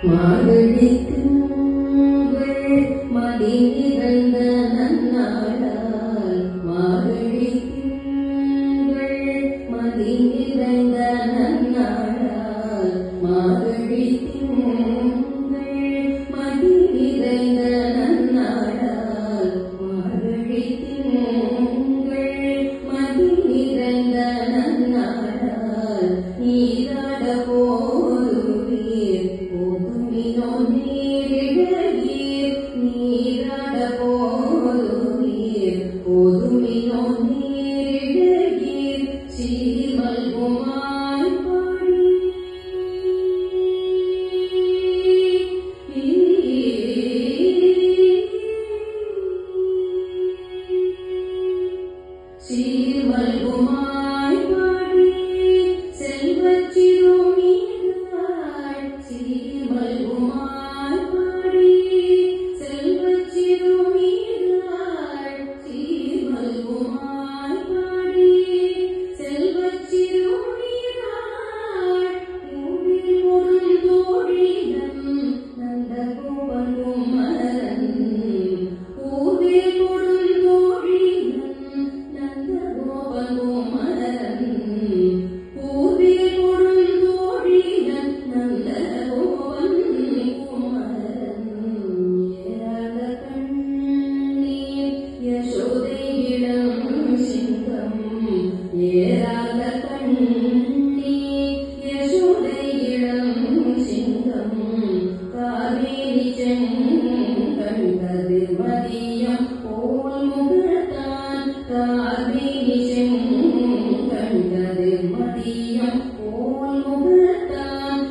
மார்கழி திங்கள் மதி நிறைந்த நன்னாளால் மார்கழி திங்கள் மதி நிறைந்த நன்னாளால் மார்கழி திங்கள் மதி நிறைந்த நன்னாளால் மார்கழி திங்கள் மதி நிறைந்த நன்னாளால் நீராட போதுவீர் போதுமினோ நீரிழகீர் நீராட போதுவீர் போதுமினோ நீரிழகீர் சீர்மல்குமாய் பாடி சீர்மல்குமாய் பாடி செல்வச்சிறுமீராள் சீர்மல்குமாய் பாடி செல்வச்சிறுமீராள் சீர்மல்குமாய் பாடி செல்வச்சிறுமீராள் பூவில் ஒரு தோழிடம் நந்தகோபனும் மலரன் பூவில் ஒரு தோழிடம் நந்தகோபனும் மலரன் பூவில் ஒரு தோழிடம் நந்தகோபன் குமரன் ஏராள கண்ணீர் யசோதை இளம் சிங்கம் ஏராள கண்ணீர் யசோதை இளம் சிங்கம் காவேரி செங்கண்டது மதியம் போல் முகத்தான் காவேரி செங்கண்டது மதியம் போல் முகத்தான்